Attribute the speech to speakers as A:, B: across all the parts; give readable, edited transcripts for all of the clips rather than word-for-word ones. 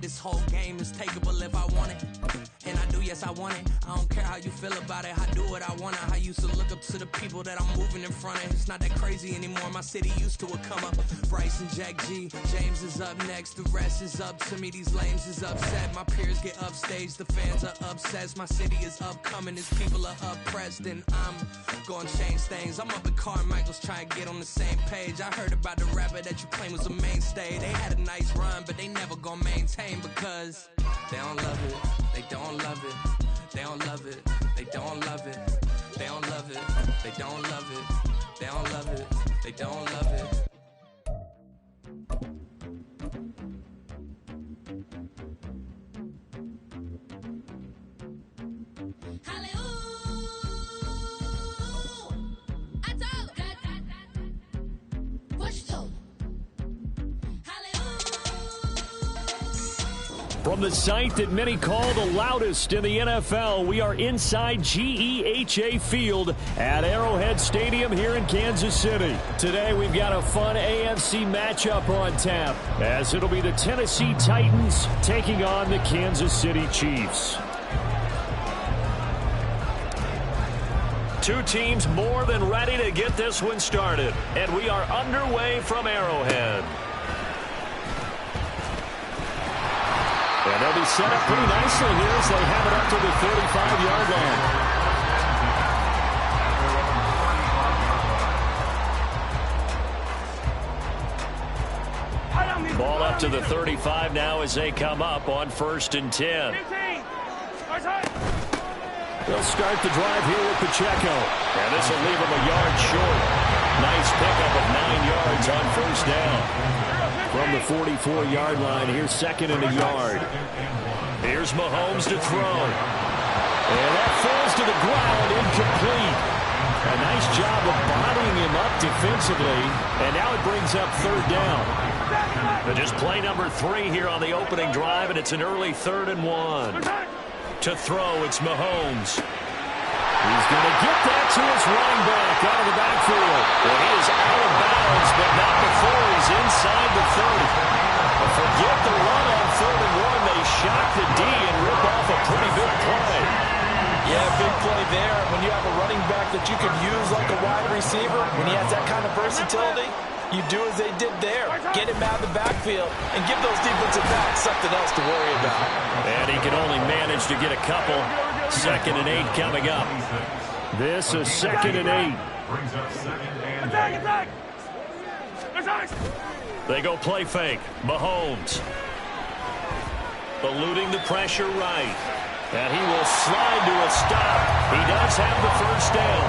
A: this whole game is takeable if I want it. And I do, yes, I want it. I don't care how you feel about it. I do what I want. I used to look up to the people that I'm moving in front of. It's not that crazy anymore. My city used to a come up. Bryce and Jack G. James is up next. The rest is up to me. These lames is upset. My peers get upstaged. The fans are obsessed. My city is upcoming. These people are oppressed. And I'm gonna change things. I'm up at Carmichael's trying to get on the same page. I heard about the rapper that you claim was a mainstay. They had a nice run, but they never gonna maintain because they don't love it. They don't love it. They don't love it. They don't love it. They don't love it. They don't love it. They don't love it. They don't love it.
B: From the site that many call the loudest in the NFL, we are inside GEHA Field at Arrowhead Stadium here in Kansas City. Today we've got a fun AFC matchup on tap, as it'll be the Tennessee Titans taking on the Kansas City Chiefs. Two teams more than ready to get this one started, and we are underway from Arrowhead. And they'll be set up pretty nicely here as they have it up to the 35-yard line. Ball up to the 35 now as they come up on 1st and 10. They'll start the drive here with Pacheco. And this will leave him a yard short. Nice pickup of 9 yards on 1st down. From the 44-yard line, here's 2nd and a yard. Here's Mahomes to throw. And that falls to the ground, incomplete. A nice job of bodying him up defensively. And now it brings up 3rd down. But just play number 3 here on the opening drive, and it's an early 3rd and 1. To throw, it's Mahomes. He's going to get that to his running back out of the backfield. Well, he is out of bounds, but not before he's inside the 30. But forget the run on 3rd and 1. They shock the D and rip off a pretty big play.
C: Yeah, big play there. When you have a running back that you can use like a wide receiver, when he has that kind of versatility, you do as they did there. Get him out of the backfield and give those defensive backs something else to worry about.
B: And he can only manage to get a couple. 2nd and 8 coming up. This is 2nd and 8. They go play fake. Mahomes. Eluding the pressure right. And he will slide to a stop. He does have the 1st down.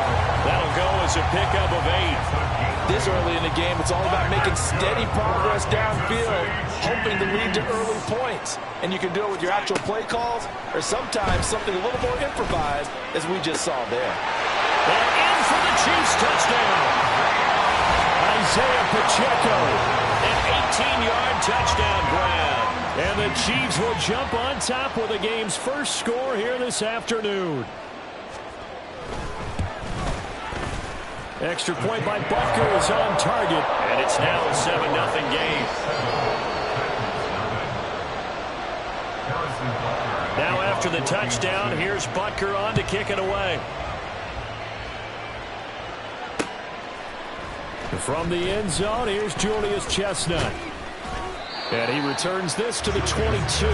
B: That'll go as a pickup of 8.
C: This early in the game, it's all about making steady progress downfield, hoping to lead to early points. And you can do it with your actual play calls or sometimes something a little more improvised, as we just saw there.
B: And in for the Chiefs touchdown. Isaiah Pacheco, an 18-yard touchdown grab. And the Chiefs will jump on top with the game's first score here this afternoon. Extra point by Butker is on target. And it's now a 7-0 game. Now after the touchdown, here's Butker on to kick it away. From the end zone, here's Julius Chestnut. And he returns this to the 22.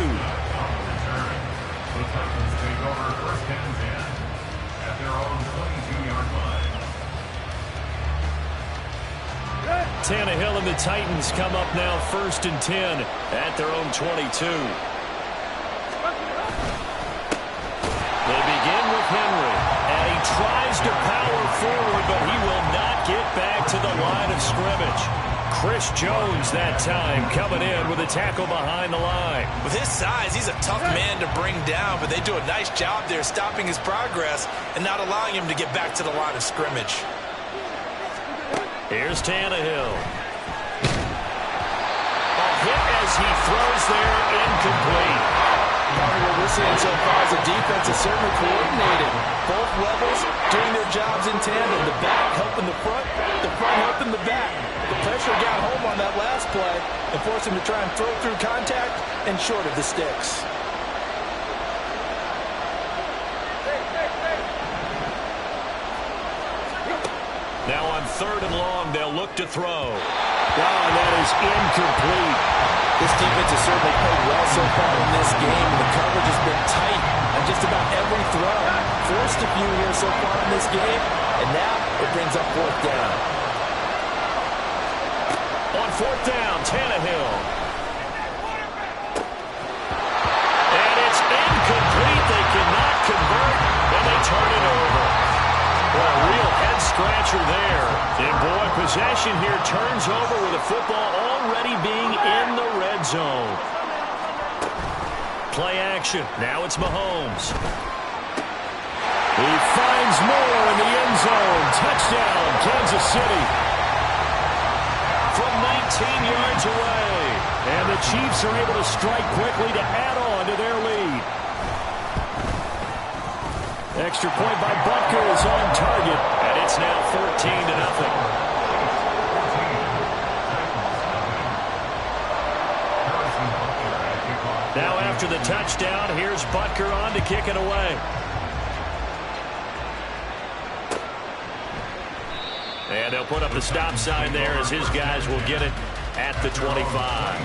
B: Tannehill and the Titans come up now 1st and 10 at their own 22. They begin with Henry, and he tries to power forward, but he will not get back to the line of scrimmage. Chris Jones that time coming in with a tackle behind the line.
C: With his size, he's a tough man to bring down, but they do a nice job there stopping his progress and not allowing him to get back to the line of scrimmage.
B: Here's Tannehill. A hit as he throws there, incomplete.
C: What we're we're seeing so far is the defense is certainly coordinated. Both levels doing their jobs in tandem. The back helping the front helping the back. The pressure got home on that last play and forced him to try and throw through contact and short of the sticks.
B: Now on 3rd and long, they'll look to throw. Wow, that is incomplete.
C: This defense has certainly played well so far in this game. The coverage has been tight on just about every throw. Forced a few here so far in this game, and now it brings up 4th down.
B: On 4th down, Tannehill. And it's incomplete. They cannot convert, and they turn it over. Well, a real head-scratcher there. And, boy, possession here turns over with the football already being in the red zone. Play action. Now it's Mahomes. He finds Moore in the end zone. Touchdown, Kansas City. From 19 yards away. And the Chiefs are able to strike quickly to add on to their lead. Extra point by Butker is on target, and it's now 14-0. Now after the touchdown, here's Butker on to kick it away. And they'll put up the stop sign there as his guys will get it at the 25.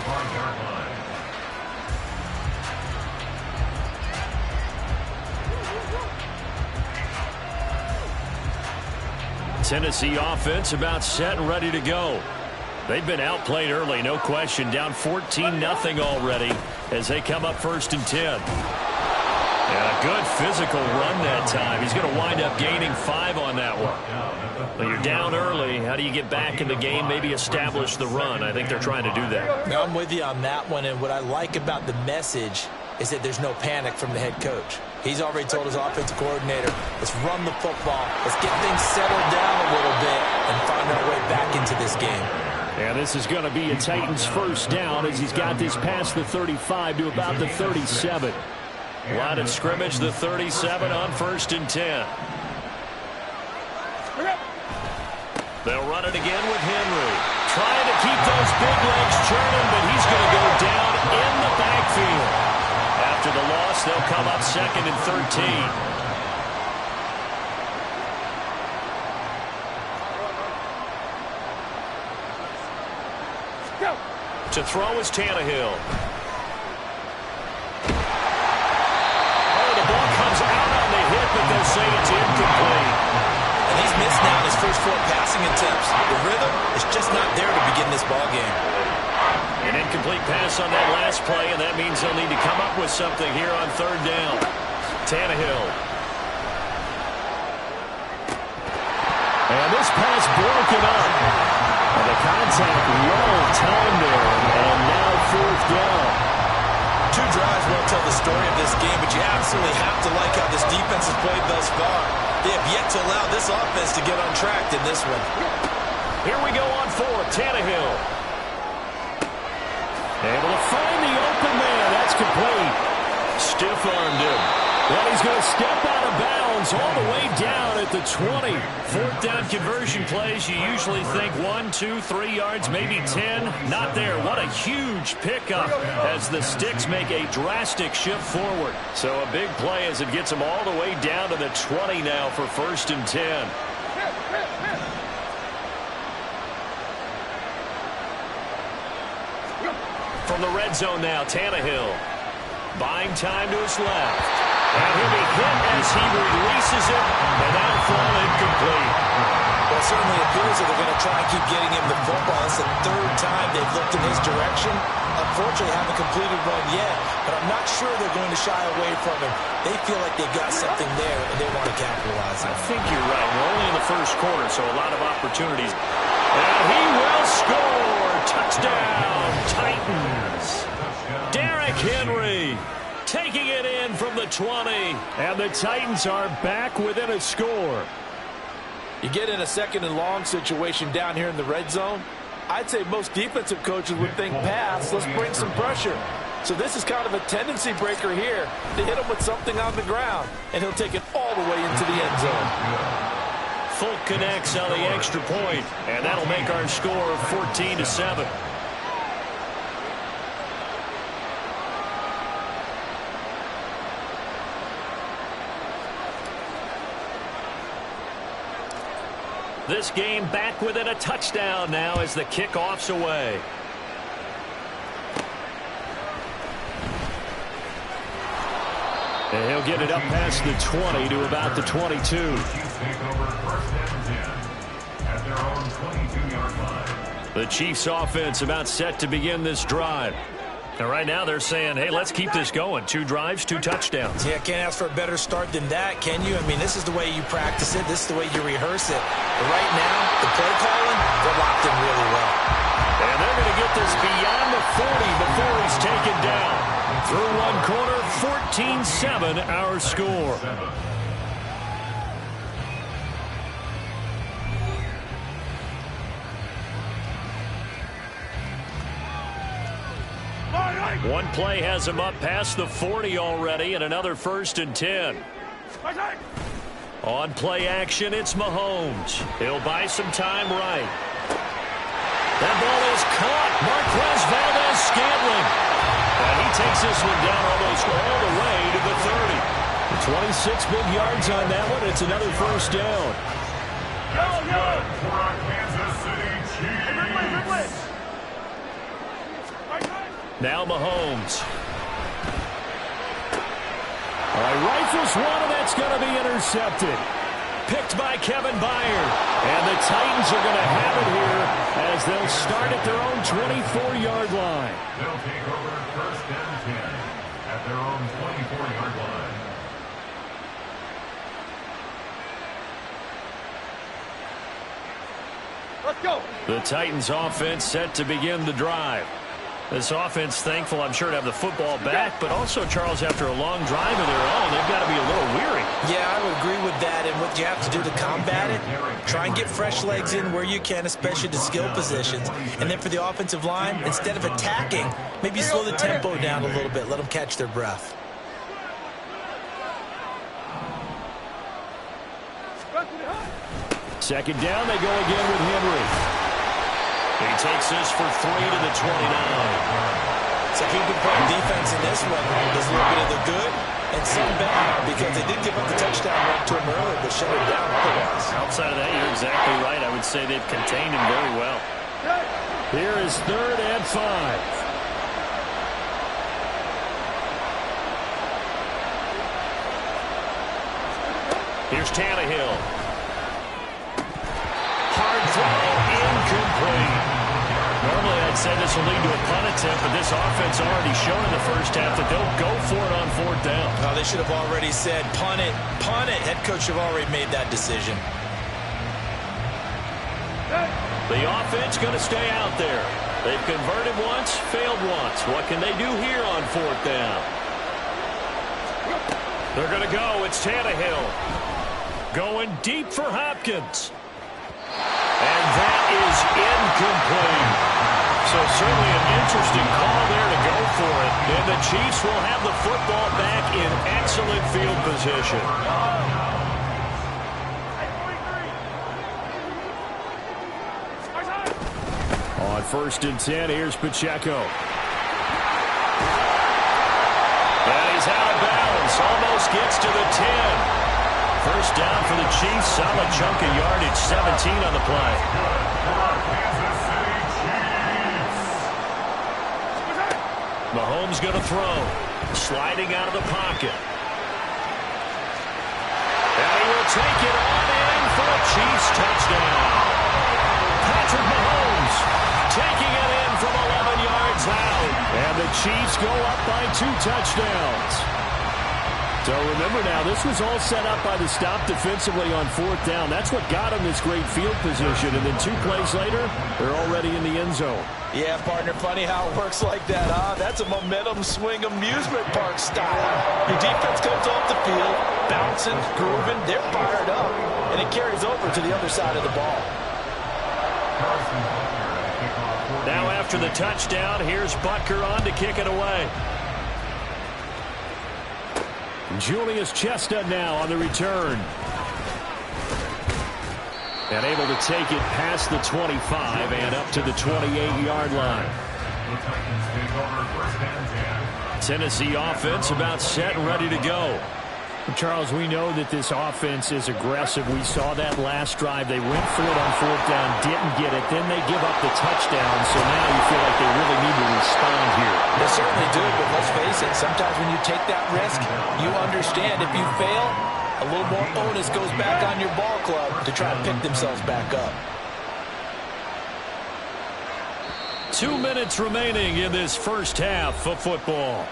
B: Tennessee offense about set and ready to go. They've been outplayed early, no question. Down 14-0 already as they come up 1st and 10. And a good physical run that time. He's going to wind up gaining 5 on that one. When you're down early, how do you get back in the game, maybe establish the run? I think they're trying to do that.
C: Now, I'm with you on that one, and what I like about the message is that there's no panic from the head coach. He's already told his offensive coordinator, let's run the football, let's get things settled down a little bit and find our way back into this game.
B: And this is going to be a Titans 1st down as he's got this past the 35 to about the 37. Line of scrimmage, the 37 on 1st and 10. They'll run it again with Henry. Trying to keep those big legs churning, but he's going to go down in the backfield. After the loss, they'll come up 2nd and 13. To throw is Tannehill. Oh, the ball comes out on the hit, but they'll say it's incomplete.
C: And he's missed now in his first 4 passing attempts. The rhythm is just not there to begin this ball game.
B: An incomplete pass on that last play, and that means they'll need to come up with something here on 3rd down. Tannehill. And this pass broken up. And the contact well timed there, and now 4th down.
C: 2 drives won't tell the story of this game, but you absolutely have to like how this defense has played thus far. They have yet to allow this offense to get untracked in this one.
B: Here we go on 4th. Tannehill. Able to find the open man. That's complete. Stiff-armed him. Well, he's going to step out of bounds all the way down at the 20. 4th down conversion plays, you usually think 1, 2, 3 yards, maybe 10. Not there. What a huge pickup as the Sticks make a drastic shift forward. So a big play as it gets them all the way down to the 20 now for 1st and 10. From the red zone now, Tannehill. Buying time to his left. And he'll be hit as he releases it, and that'll fall incomplete.
C: Well, it certainly appears that they're going to try and keep getting him the football. It's the 3rd time they've looked in his direction. Unfortunately, haven't completed one yet, but I'm not sure they're going to shy away from him. They feel like they've got something there, and they want to capitalize on it.
B: I think you're right. We're only in the 1st quarter, so a lot of opportunities. And he will score. Touchdown, Titans. Derrick Henry taking it in from the 20. And the Titans are back within a score.
C: You get in a 2nd and long situation down here in the red zone, I'd say most defensive coaches would think pass. Let's bring some pressure. So this is kind of a tendency breaker here to hit him with something on the ground, and he'll take it all the way into the end zone.
B: Folk connects on the extra point, and that'll make our score 14-7. This game back within a touchdown now as the kickoff's away. And he'll get it up past the 20 to about the 22. The Chiefs offense about set to begin this drive. And right now they're saying, hey, let's keep this going. 2 drives, 2 touchdowns.
C: Yeah, can't ask for a better start than that, can you? I mean, this is the way you practice it. This is the way you rehearse it. But right now, the play calling, they're locked in really well.
B: And they're going to get this beyond the 40 before he's taken down. Through one quarter, 14-7 our score. One play has him up past the 40 already, and another 1st and 10. On play action, it's Mahomes. He'll buy some time right. That ball is caught. Marquez Valdes-Scantling. And he takes this one down almost all the way to the 30. 26 big yards on that one. It's another 1st down. Now Mahomes. All right, rifles one, and that's going to be intercepted. Picked by Kevin Byard. And the Titans are going to have it here as they'll start at their own 24-yard line.
D: They'll take over 1st and 10 at their own 24-yard line.
E: Let's go.
B: The Titans offense set to begin the drive. This offense thankful, I'm sure, to have the football back, but also, Charles, after a long drive of their own, they've got to be a little weary.
C: Yeah, I would agree with that, and what you have to do to combat it, try and get fresh legs in where you can, especially to skill positions. And then for the offensive line, instead of attacking, maybe slow the tempo down a little bit, let them catch their breath.
B: Second down, they go again with Henry. He takes this for 3 to the 29.
C: So keep playing defense in this one. There's a little bit of the good and some bad because they did give up the touchdown run to him earlier, but shut him down otherwise.
B: Outside of that, you're exactly right. I would say they've contained him very well. Here is 3rd and 5. Here's Tannehill. Hard throw, incomplete. Normally I'd say this will lead to a punt attempt, but this offense already shown in the first half that they'll go for it on 4th down.
C: Oh, they should have already said, punt it, punt it. Head coach should have already made that decision.
B: The offense going to stay out there. They've converted once, failed once. What can they do here on 4th down? They're going to go. It's Tannehill. Going deep for Hopkins. And that is incomplete. So certainly an interesting call there to go for it. And the Chiefs will have the football back in excellent field position. On 1st and 10, here's Pacheco. And he's out of bounds. Almost gets to the 10. First down for the Chiefs. Solid chunk of yardage. 17 on the play. Mahomes going to throw. Sliding out of the pocket. And he will take it on in for a Chiefs touchdown. Patrick Mahomes taking it in from 11 yards out. And the Chiefs go up by 2 touchdowns. So remember now, this was all set up by the stop defensively on 4th down. That's what got them this great field position. And then 2 plays later, they're already in the end zone.
C: Yeah, partner, funny how it works like that, huh? That's a momentum swing amusement park style. Your defense comes off the field, bouncing, grooving, they're fired up, and it carries over to the other side of the ball.
B: Now after the touchdown, here's Butker on to kick it away. Julius Chestnut now on the return. And able to take it past the 25 and up to the 28-yard line. Tennessee offense about set and ready to go.
E: Charles, we know that this offense is aggressive. We saw that last drive. They went for it on fourth down, didn't get it. Then they give up the touchdown, so now you feel like they really need to respond here.
C: They certainly do, but let's face it, sometimes when you take that risk, you understand if you fail, a little more onus goes back on your ball club to try to pick themselves back up.
B: 2 minutes remaining in this first half of football.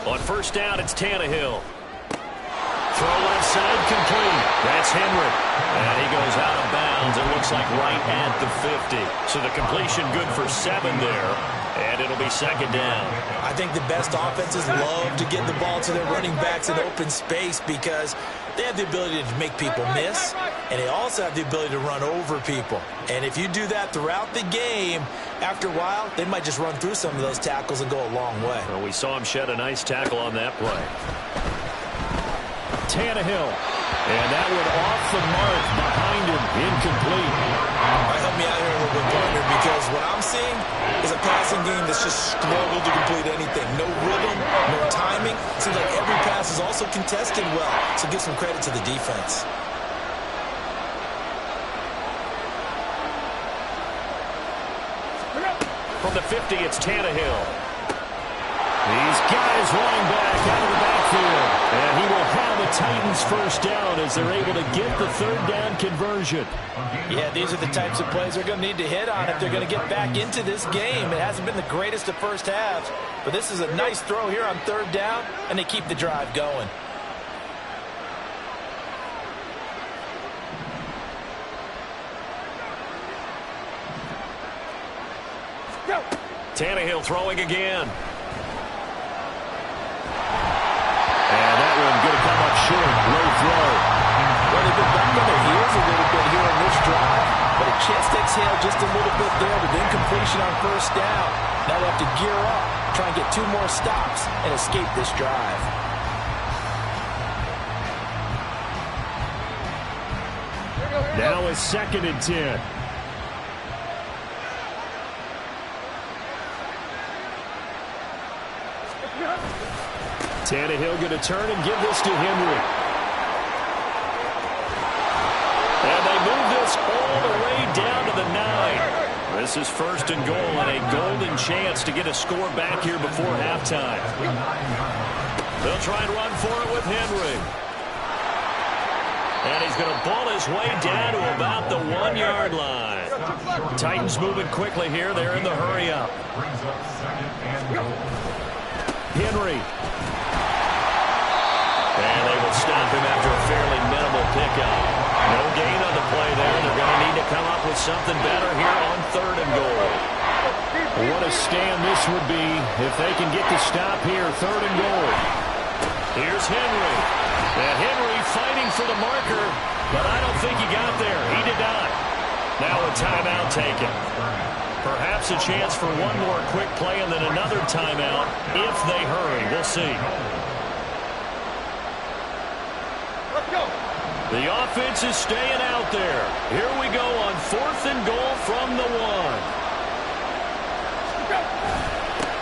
B: On first down, it's Tannehill. Throw left side complete. That's Henry. And he goes out of bounds. It looks like right at the 50. So the completion good for 7 there. And it'll be second down.
C: I think the best offenses love to get the ball to their running backs in open space because they have the ability to make people miss, and they also have the ability to run over people. And if you do that throughout the game, after a while, they might just run through some of those tackles and go a long way.
B: Well, we saw him shed a nice tackle on that play. Tannehill. And that one off the mark behind him. Incomplete.
C: Help me out here a little bit, partner, because what I'm seeing is a passing game that's just struggled to complete anything. No rhythm, no timing. It seems like every pass is also contested well, so give some credit to the defense.
B: From the 50, it's Tannehill. These guys running back out of the backfield. And he will have the Titans first down as they're able to get the third down conversion.
C: Yeah, these are the types of plays they're going to need to hit on if they're going to get back into this game. It hasn't been the greatest of first halves, but this is a nice throw here on third down, and they keep the drive going.
B: Tannehill throwing again. And that one going to come up short. Low throw.
C: Well, they've been back on their heels a little bit here on this drive, but a chance to exhale just a little bit there with incompletion on first down. Now they have to gear up, try and get 2 more stops, and escape this drive.
B: Now it's 2nd and 10. Tannehill going to turn and give this to Henry. And they move this all the way down to the 9. This is 1st and goal and a golden chance to get a score back here before halftime. They'll try and run for it with Henry. And he's going to ball his way down to about the 1-yard line. Titans moving quickly here. They're in the hurry up. Henry. And they will stop him after a fairly minimal pickup. No gain on the play there. They're going to need to come up with something better here on 3rd and goal. What a stand this would be if they can get the stop here, 3rd and goal. Here's Henry. And Henry fighting for the marker, but I don't think he got there. He did not. Now a timeout taken. Perhaps a chance for one more quick play and then another timeout if they hurry. We'll see. The offense is staying out there. Here we go on 4th and goal from the 1.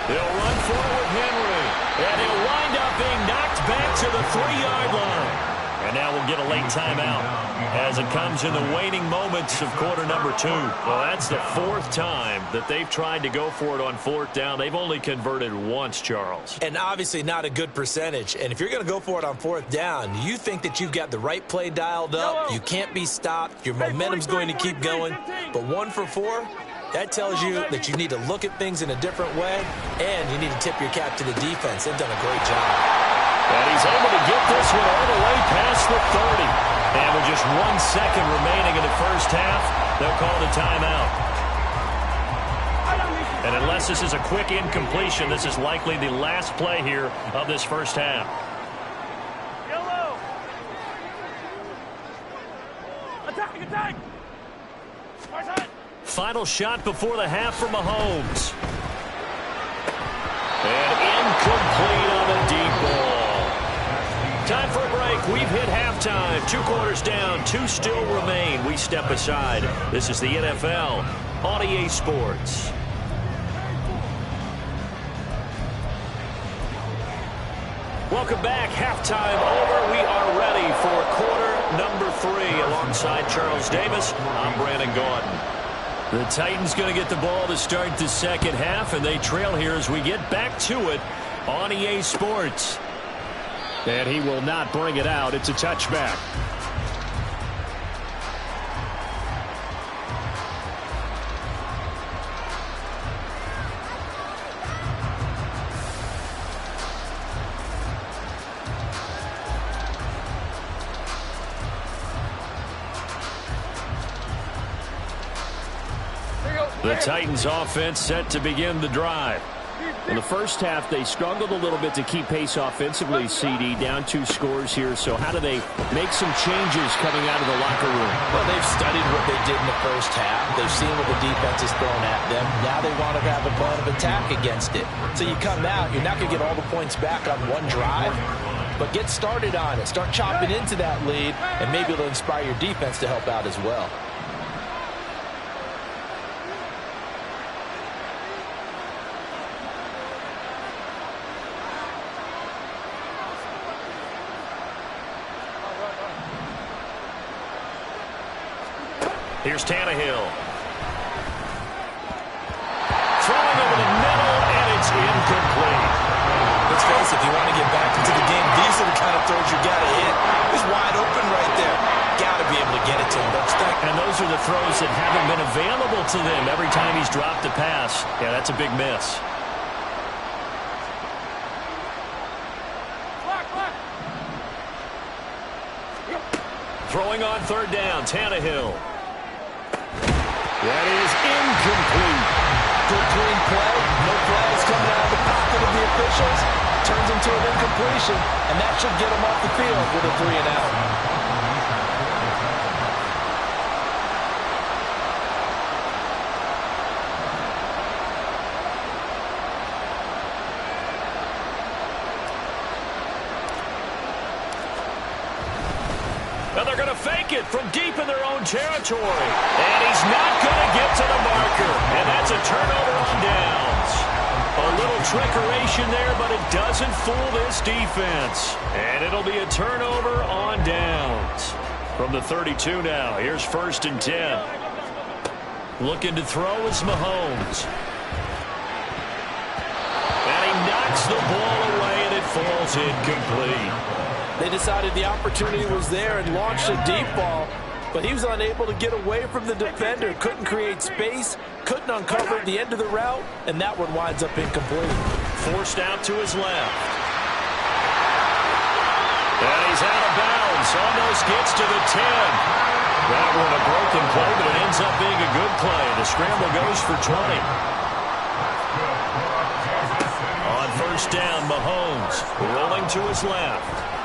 B: They'll run for it with Henry. And he'll wind up being knocked back to the 3-yard line. And now we'll get a late timeout as it comes in the waning moments of quarter number 2. Well, that's the 4th time that they've tried to go for it on 4th down. They've only converted once, Charles.
C: And obviously not a good percentage. And if you're going to go for it on 4th down, you think that you've got the right play dialed up. You can't be stopped. Your momentum's going to keep going. But 1 for 4, that tells you that you need to look at things in a different way, and you need to tip your cap to the defense. They've done a great job.
B: And he's able to get this one all the way past the 30. And with just 1
E: They'll call the timeout. And unless this is a quick incompletion, this is likely the last play here of this first half.
F: Yellow. Attack.
E: Final shot before the half for Mahomes. And incomplete on a deep ball. Time for a break. We've hit halftime. 2 quarters down. 2 still remain. We step aside. This is the NFL on EA Sports. Welcome back. Halftime over. We are ready for quarter number 3. Alongside Charles Davis, I'm Brandon Gaudin. The Titans going to get the ball to start the second half, and they trail here as we get back to it on EA Sports.
B: And he will not bring it out. It's a touchback.
E: The Titans offense set to begin the drive.
B: In the first half, they struggled a little bit to keep pace offensively, CD, down 2 scores here. So how do they make some changes coming out of the locker room?
C: Well, they've studied what they did in the first half. They've seen what the defense is throwing at them. Now they want to have a plan of attack against it. So you come out, you're not going to get all the points back on one drive, but get started on it. Start chopping into that lead, and maybe it'll inspire your defense to help out as well.
E: Here's Tannehill. Throwing over the middle, and it's incomplete.
C: Let's face it, if you want to get back into the game, these are the kind of throws you got to hit. He's wide open right there. Got to be able to get it to him, don't you think?
E: And those are the throws that haven't been available to them every time he's dropped a pass. Yeah, that's a big miss. Throwing on 3rd down, Tannehill.
B: That is incomplete.
C: Good clean play. No flags coming out of the pocket of the officials. Turns into an incompletion, and that should get him off the field with a 3 and out.
E: And they're going to fake it from deep in their own territory. And he's not going to get to the marker. And that's a turnover on downs. A little trickeration there, but it doesn't fool this defense. And it'll be a turnover on downs. From the 32 now, here's 1st and 10. Looking to throw is Mahomes. And he knocks the ball away, and it falls incomplete.
C: They decided the opportunity was there and launched a deep ball, but he was unable to get away from the defender, couldn't create space, couldn't uncover the end of the route, and that one winds up incomplete.
E: Forced out to his left. And he's out of bounds, almost gets to the 10. That one a broken play, but it ends up being a good play. The scramble goes for 20. On 1st down, Mahomes rolling to his left.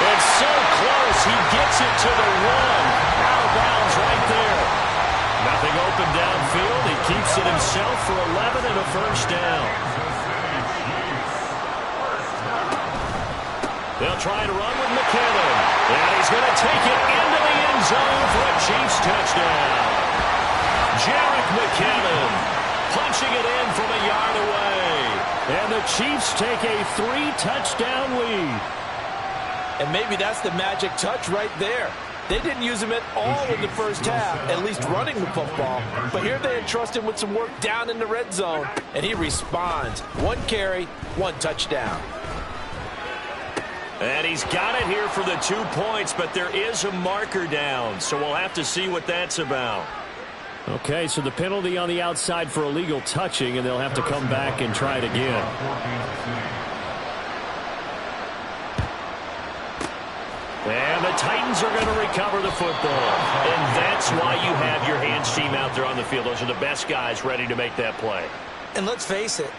E: It's so close, he gets it to the 1. Out of bounds right there. Nothing open downfield. He keeps it himself for 11 and a 1st down. They'll try to run with McKinnon. And he's going to take it into the end zone for a Chiefs touchdown. Jerick McKinnon punching it in from a yard away.
B: And the Chiefs take a 3-touchdown lead.
C: And maybe that's the magic touch right there. They didn't use him at all in the first half, at least running the football. But here they entrust him with some work down in the red zone, and he responds. 1 carry, 1 touchdown.
E: And he's got it here for the 2 points, but there is a marker down, so we'll have to see what that's about.
B: Okay, so the penalty on the outside for illegal touching, and they'll have to come back and try it again. Titans are going to recover the football. And that's why you have your hands team out there on the field. Those are the best guys ready to make that play.
C: And let's face it,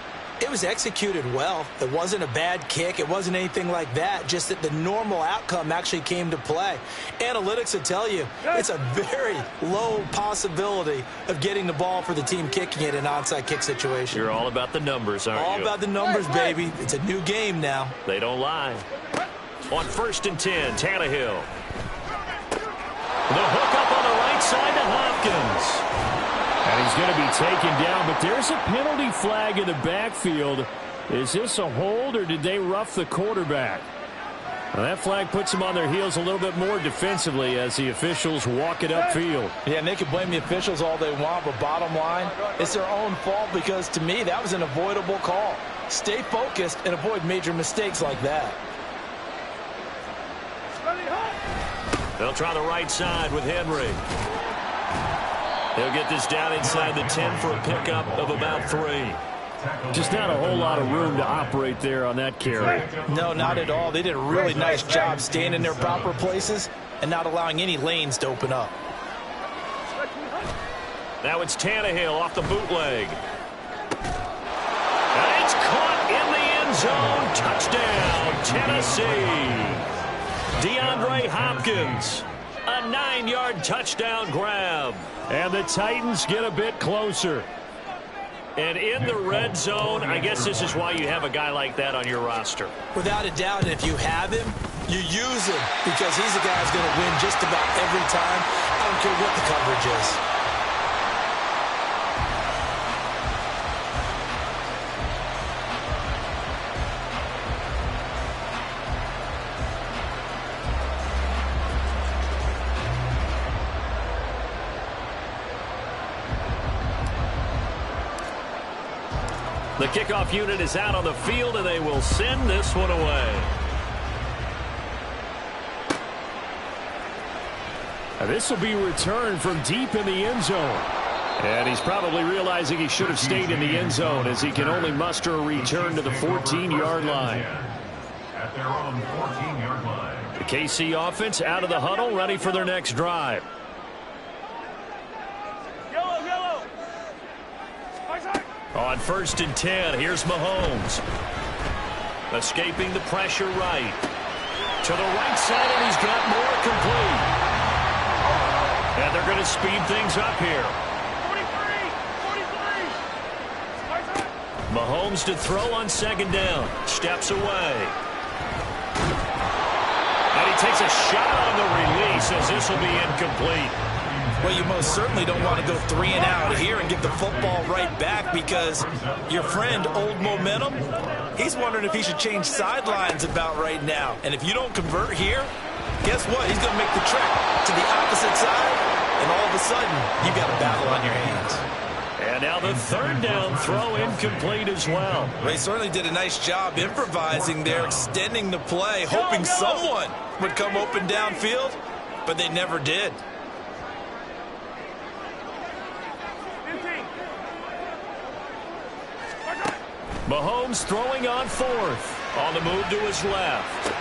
C: it was executed well. It wasn't a bad kick. It wasn't anything like that. Just that the normal outcome actually came to play. Analytics will tell you it's a very low possibility of getting the ball for the team kicking it in an onside kick situation.
B: You're all about the numbers, aren't you?
C: All about the numbers, baby. It's a new game now.
B: They don't lie. On 1st and 10, Tannehill. The hook up on the right side to Hopkins.
E: And he's going to be taken down, but there's a penalty flag in the backfield. Is this a hold, or did they rough the quarterback? Well, that flag puts them on their heels a little bit more defensively as the officials walk it upfield.
C: Yeah, and they can blame the officials all they want, but bottom line, it's their own fault because, to me, that was an avoidable call. Stay focused and avoid major mistakes like that.
B: They'll try the right side with Henry. He'll get this down inside the 10 for a pickup of about 3.
E: Just not a whole lot of room to operate there on that carry.
C: No, not at all. They did a really nice job staying in their proper places and not allowing any lanes to open up.
B: Now it's Tannehill off the bootleg. And it's caught in the end zone. Touchdown, Tennessee. DeAndre Hopkins. A 9-yard touchdown grab.
E: And the Titans get a bit closer.
B: And in the red zone, I guess this is why you have a guy like that on your roster.
C: Without a doubt, and if you have him, you use him because he's the guy who's going to win just about every time. I don't care what the coverage is.
B: The kickoff unit is out on the field, and they will send this one away.
E: And this will be returned from deep in the end zone. And he's probably realizing he should have stayed in the end zone as he can only muster a return to the 14-yard line.
D: At their own 14-yard line.
B: The KC offense out of the huddle, ready for their next drive. On 1st and 10, here's Mahomes. Escaping the pressure right. To the right side, and he's got more complete. And they're going to speed things up here. 43. Mahomes to throw on 2nd down. Steps away. And he takes a shot on the release as this will be incomplete.
C: Well, you most certainly don't want to go 3 and out here and get the football right back because your friend, Old Momentum, he's wondering if he should change sidelines about right now. And if you don't convert here, guess what? He's going to make the trek to the opposite side, and all of a sudden, you've got a battle on your hands.
B: And now the 3rd down throw incomplete as well.
C: They certainly did a nice job improvising there, extending the play, hoping someone would come open downfield, but they never did.
B: Mahomes throwing on 4th. On the move to his left.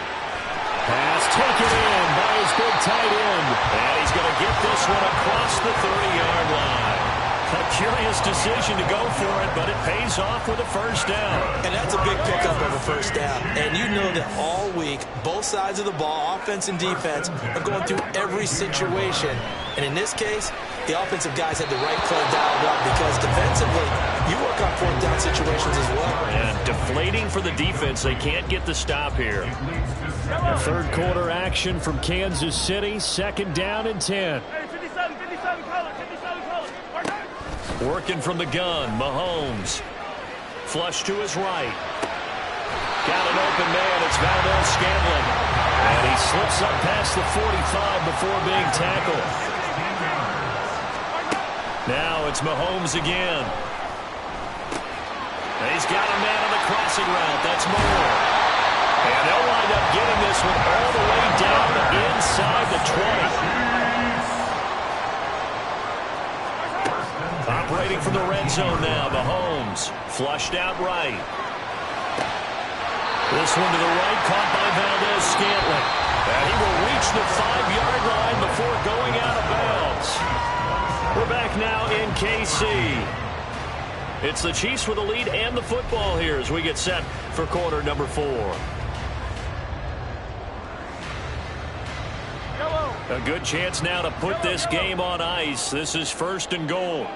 E: Pass taken in by his big tight end.
B: And he's going to get this one across the 30-yard line. A curious decision to go for it, but it pays off with a 1st down.
C: And that's a big pickup of a 1st down. And you know that all week, both sides of the ball, offense and defense, are going through every situation. And in this case, the offensive guys had the right play dialed up because defensively, you work on 4th down situations as well.
B: And deflating for the defense. They can't get the stop here.
E: 3rd quarter action from Kansas City. 2nd down and 10.
F: Hey, 57, color.
B: Working from the gun, Mahomes. Flush to his right. Got an open man, it's Valdez-Scantling. And he slips up past the 45 before being tackled. Now it's Mahomes again. And he's got a man on the crossing route, that's Moore. And they'll wind up getting this one all the way down inside the 20. Operating from the red zone now, Mahomes. Flushed out right.
E: This one to the right, caught by Valdes-Scantling. And he will reach the 5-yard line before going out of bounds. We're back now in KC. It's the Chiefs with the lead and the football here as we get set for quarter number 4. A good chance now to put this game on ice. This is 1st and goal.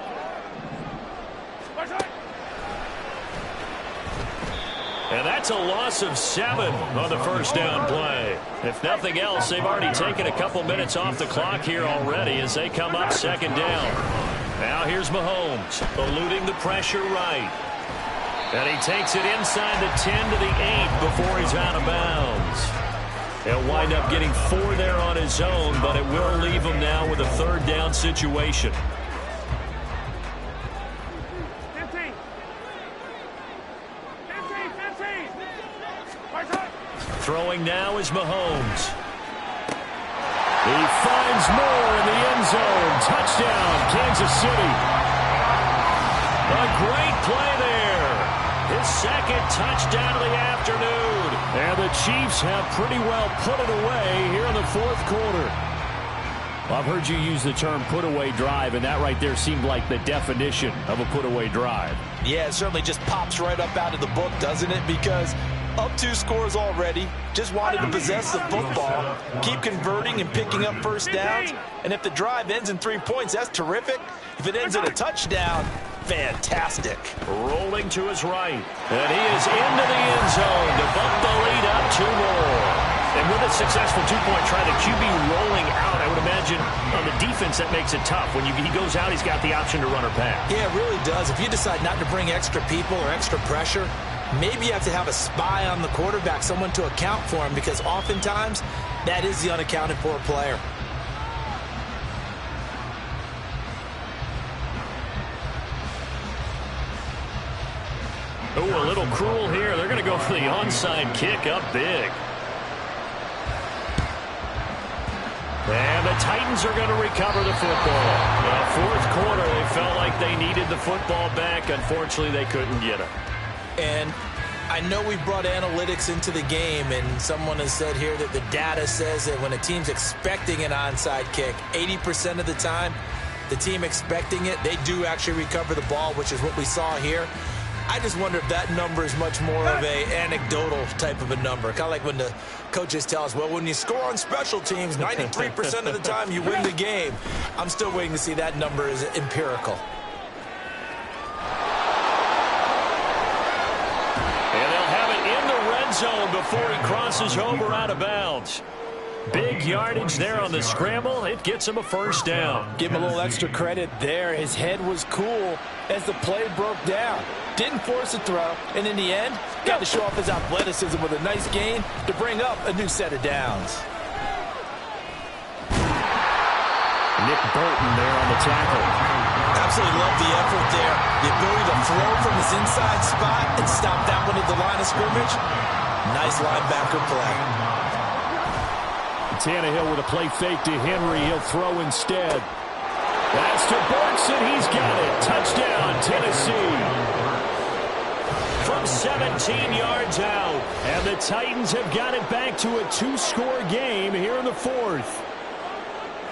E: And that's a loss of 7 on the first down play. If nothing else, they've already taken a couple minutes off the clock here already as they come up 2nd down. Now here's Mahomes, eluding the pressure right. And he takes it inside the 10 to the 8 before he's out of bounds. He'll wind up getting 4 there on his own, but it will leave him now with a 3rd down situation.
F: 15.
E: Throwing now is Mahomes. He finds Moore in the end zone. Touchdown, Kansas City. A great play there. His 2nd touchdown of the afternoon. And the Chiefs have pretty well put it away here in the 4th quarter. Well, I've heard you use the term put-away drive, and that right there seemed like the definition of a put-away drive.
C: Yeah, it certainly just pops right up out of the book, doesn't it? Because up 2 scores already, just wanted to possess the football, keep converting and picking up first downs. And if the drive ends in 3 points, that's terrific. If it ends in a touchdown, fantastic.
E: Rolling to his right. And he is into the end zone to bump the lead up 2 more. And with a successful 2-point try, the QB rolling out, I would imagine on the defense that makes it tough. When he goes out, he's got the option to run or pass.
C: Yeah, it really does. If you decide not to bring extra people or extra pressure, maybe you have to have a spy on the quarterback, someone to account for him, because oftentimes that is the unaccounted for player.
E: Oh, a little cruel here. They're going to go for the onside kick up big. And the Titans are going to recover the football. In the 4th quarter, they felt like they needed the football back. Unfortunately, they couldn't get it.
C: And I know we brought analytics into the game, and someone has said here that the data says that when a team's expecting an onside kick, 80% of the time, the team expecting it, they do actually recover the ball, which is what we saw here. I just wonder if that number is much more of a anecdotal type of a number. Kind of like when the coaches tell us, well, when you score on special teams, 93% of the time you win the game. I'm still waiting to see that number is empirical.
E: And they'll have it in the red zone before he crosses over out of bounds. Big yardage there on the scramble. It gets him a 1st down.
C: Give him a little extra credit there. His head was cool as the play broke down. Didn't force a throw, and in the end, got to show off his athleticism with a nice gain to bring up a new set of downs.
E: Nick Bolton there on the tackle.
C: Absolutely love the effort there. The ability to throw from his inside spot and stop that one at the line of scrimmage. Nice linebacker play.
E: Tannehill with a play fake to Henry. He'll throw instead. That's to Burks, he's got it. Touchdown, Tennessee. From 17 yards out. And the Titans have got it back to a 2-score game here in the 4th.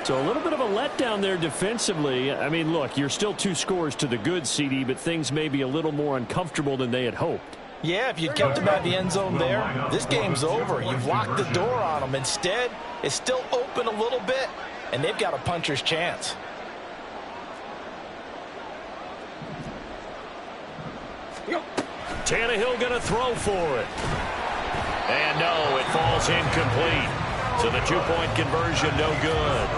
E: So a little bit of a letdown there defensively. I mean, look, you're still 2 scores to the good, CD, but things may be a little more uncomfortable than they had hoped.
C: Yeah, if you kept him at the end zone there, this game's over. You've locked the door on him. Instead, it's still open a little bit, and they've got a puncher's chance.
E: Tannehill going to throw for it. And no, it falls incomplete. So the 2-point conversion no good.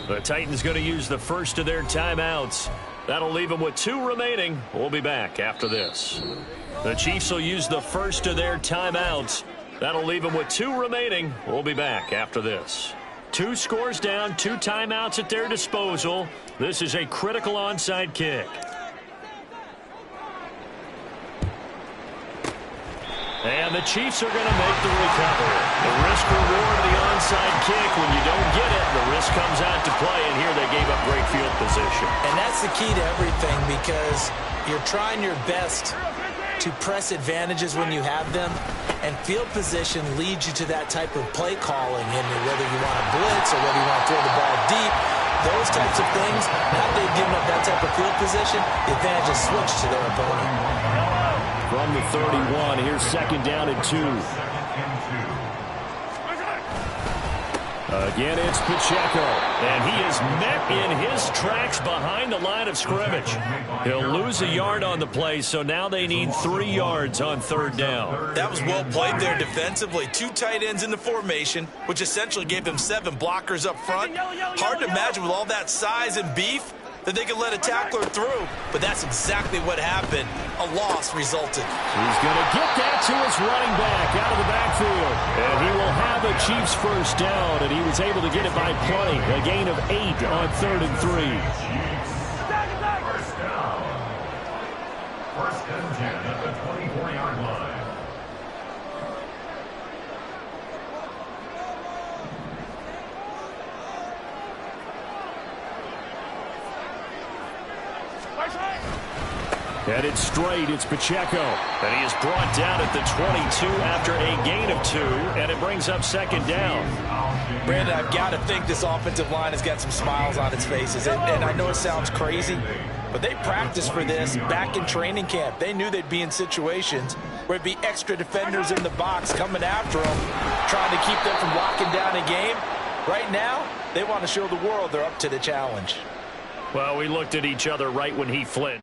E: 19. The Titans going to use the first of their timeouts. That'll leave them with 2 remaining. We'll be back after this. The Chiefs will use the first of their timeouts. That'll leave them with 2 remaining. We'll be back after this. 2 scores down, 2 timeouts at their disposal. This is a critical onside kick. And the Chiefs are going to make the recovery. The risk-reward of the onside kick. When you don't get it, the risk comes out to play, and here they gave up great field position.
C: And that's the key to everything, because you're trying your best to press advantages when you have them, and field position leads you to that type of play calling, and whether you want to blitz or whether you want to throw the ball deep, those types of things. Now they've given up that type of field position, the advantage is switched to their opponent.
B: From the 31, here's second down and 2. Again, it's Pacheco, and he is met in his tracks behind the line of scrimmage. He'll lose a yard on the play, so now they need 3 yards on third down.
C: That was well played there defensively. 2 tight ends in the formation, which essentially gave them 7 blockers up front. Hard to imagine with all that size and beef that they could let a tackler through, but that's exactly what happened. A loss resulted.
B: He's going to get that to his running back out of the backfield. And he will have a Chiefs first down, and he was able to get it by plenty. A gain of 8 on 3rd and 3.
D: First down. First and 10 at the 24-yard line.
B: Headed straight, it's Pacheco. And he is brought down at the 22 after a gain of 2, and it brings up second down.
C: Brandon, I've got to think this offensive line has got some smiles on its faces. And I know it sounds crazy, but they practiced for this back in training camp. They knew they'd be in situations where there'd be extra defenders in the box coming after them, trying to keep them from locking down a game. Right now, they want to show the world they're up to the challenge.
E: Well, we looked at each other right when he flinched.